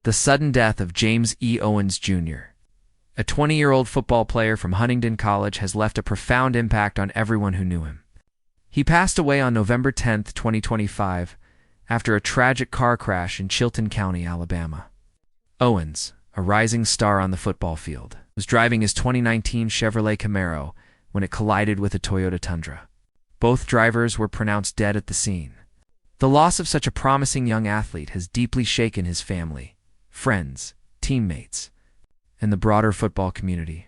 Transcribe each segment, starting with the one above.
The sudden death of James E. Owens, Jr. A 20-year-old football player from Huntingdon College has left a profound impact on everyone who knew him. He passed away on November 10, 2025, after a tragic car crash in Chilton County, Alabama. Owens, a rising star on the football field, was driving his 2019 Chevrolet Camaro when it collided with a Toyota Tundra. Both drivers were pronounced dead at the scene. The loss of such a promising young athlete has deeply shaken his family, friends, teammates, and the broader football community.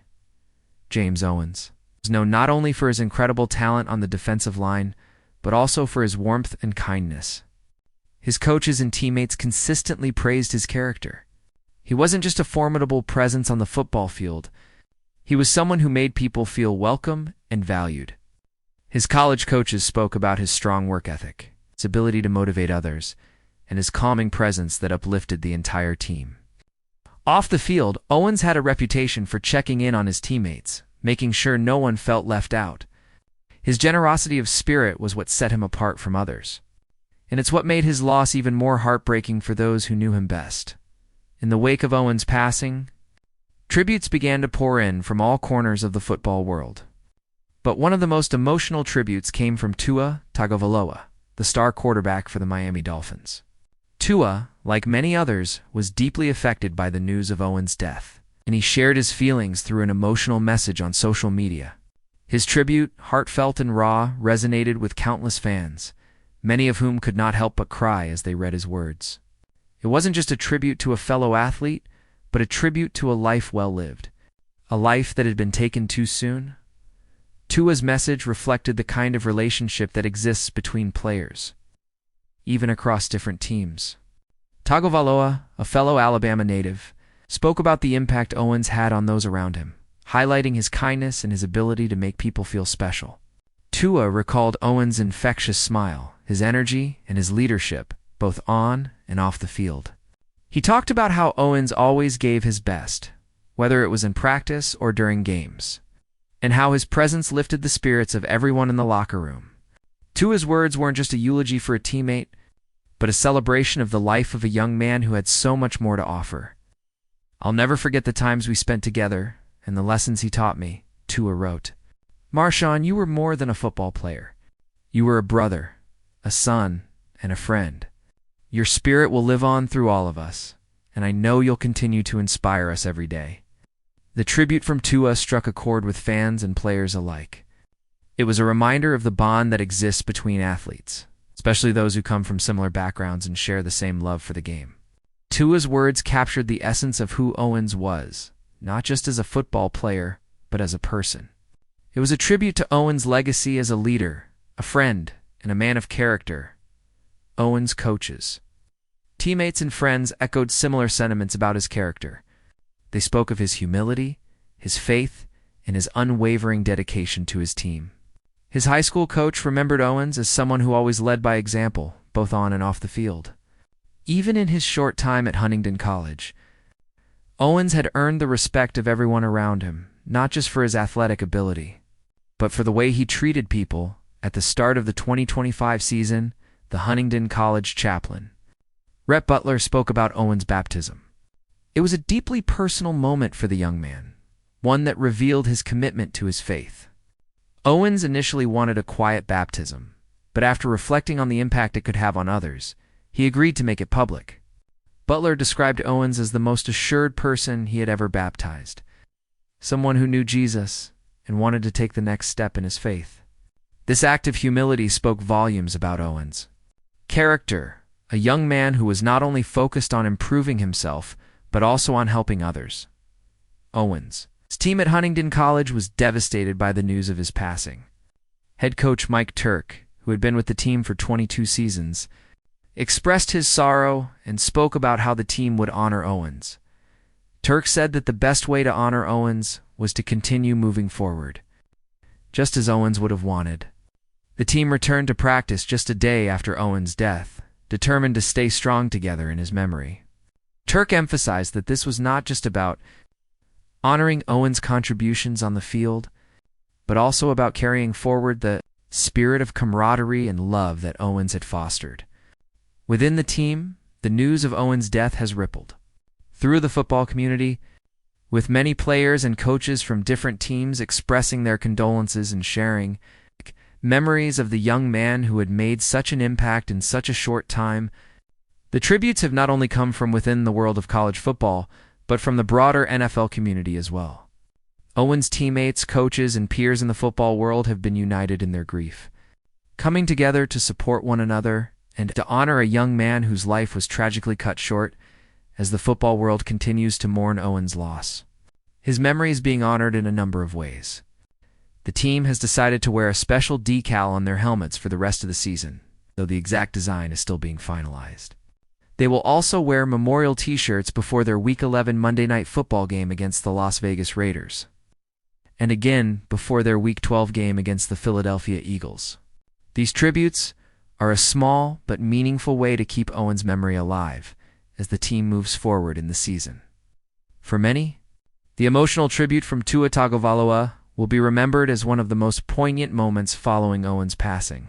James Owens was known not only for his incredible talent on the defensive line, but also for his warmth and kindness. His coaches and teammates consistently praised his character. He wasn't just a formidable presence on the football field, he was someone who made people feel welcome and valued. His college coaches spoke about his strong work ethic, his ability to motivate others, and his calming presence that uplifted the entire team. Off the field, Owens had a reputation for checking in on his teammates, making sure no one felt left out. His generosity of spirit was what set him apart from others. And it's what made his loss even more heartbreaking for those who knew him best. In the wake of Owens' passing, tributes began to pour in from all corners of the football world. But one of the most emotional tributes came from Tua Tagovailoa, the star quarterback for the Miami Dolphins. Tua, like many others, was deeply affected by the news of Owens' death, and he shared his feelings through an emotional message on social media. His tribute, heartfelt and raw, resonated with countless fans, many of whom could not help but cry as they read his words. It wasn't just a tribute to a fellow athlete, but a tribute to a life well lived, a life that had been taken too soon. Tua's message reflected the kind of relationship that exists between players, even across different teams. Tagovailoa, a fellow Alabama native, spoke about the impact Owens had on those around him, highlighting his kindness and his ability to make people feel special. Tua recalled Owens' infectious smile, his energy, and his leadership, both on and off the field. He talked about how Owens always gave his best, whether it was in practice or during games, and how his presence lifted the spirits of everyone in the locker room. Tua's words weren't just a eulogy for a teammate, but a celebration of the life of a young man who had so much more to offer. "I'll never forget the times we spent together and the lessons he taught me," Tua wrote. "Marshawn, you were more than a football player. You were a brother, a son, and a friend. Your spirit will live on through all of us, and I know you'll continue to inspire us every day." The tribute from Tua struck a chord with fans and players alike. It was a reminder of the bond that exists between athletes, especially those who come from similar backgrounds and share the same love for the game. Tua's words captured the essence of who Owens was, not just as a football player, but as a person. It was a tribute to Owens' legacy as a leader, a friend, and a man of character. Owens' coaches, teammates, and friends echoed similar sentiments about his character. They spoke of his humility, his faith, and his unwavering dedication to his team. His high school coach remembered Owens as someone who always led by example, both on and off the field. Even in his short time at Huntingdon College, Owens had earned the respect of everyone around him, not just for his athletic ability, but for the way he treated people. At the start of the 2025 season, the Huntingdon College chaplain, Rhett Butler, spoke about Owens' baptism. It was a deeply personal moment for the young man, one that revealed his commitment to his faith. Owens initially wanted a quiet baptism, but after reflecting on the impact it could have on others, he agreed to make it public. Butler described Owens as the most assured person he had ever baptized, someone who knew Jesus and wanted to take the next step in his faith. This act of humility spoke volumes about Owens' character, a young man who was not only focused on improving himself, but also on helping others. Owens' team at Huntingdon College was devastated by the news of his passing. Head coach Mike Turk, who had been with the team for 22 seasons, expressed his sorrow and spoke about how the team would honor Owens. Turk said that the best way to honor Owens was to continue moving forward, just as Owens would have wanted. The team returned to practice just a day after Owens' death, determined to stay strong together in his memory. Turk emphasized that this was not just about honoring Owens' contributions on the field, but also about carrying forward the spirit of camaraderie and love that Owens had fostered. Within the team, the news of Owens' death has rippled. through the football community, with many players and coaches from different teams expressing their condolences and sharing memories of the young man who had made such an impact in such a short time. The tributes have not only come from within the world of college football, but from the broader NFL community as well. Owens' teammates, coaches, and peers in the football world have been united in their grief, coming together to support one another and to honor a young man whose life was tragically cut short as the football world continues to mourn Owens' loss. His memory is being honored in a number of ways. The team has decided to wear a special decal on their helmets for the rest of the season, though the exact design is still being finalized. They will also wear memorial t-shirts before their Week 11 Monday Night Football game against the Las Vegas Raiders, and again before their Week 12 game against the Philadelphia Eagles. These tributes are a small but meaningful way to keep Owens' memory alive as the team moves forward in the season. For many, the emotional tribute from Tua Tagovailoa will be remembered as one of the most poignant moments following Owens' passing.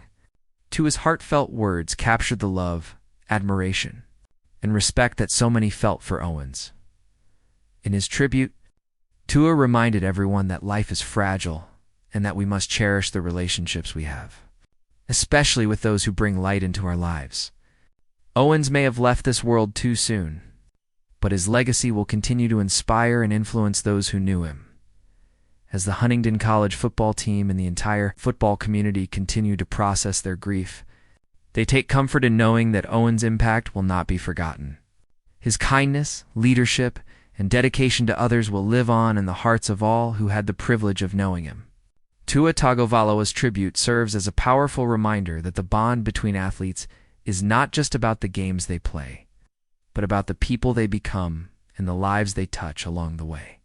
Tua's heartfelt words captured the love, admiration, and respect that so many felt for Owens. In his tribute, Tua reminded everyone that life is fragile and that we must cherish the relationships we have, especially with those who bring light into our lives. Owens may have left this world too soon, but his legacy will continue to inspire and influence those who knew him. As the Huntingdon College football team and the entire football community continue to process their grief, they take comfort in knowing that Owens' impact will not be forgotten. His kindness, leadership, and dedication to others will live on in the hearts of all who had the privilege of knowing him. Tua Tagovailoa's tribute serves as a powerful reminder that the bond between athletes is not just about the games they play, but about the people they become and the lives they touch along the way.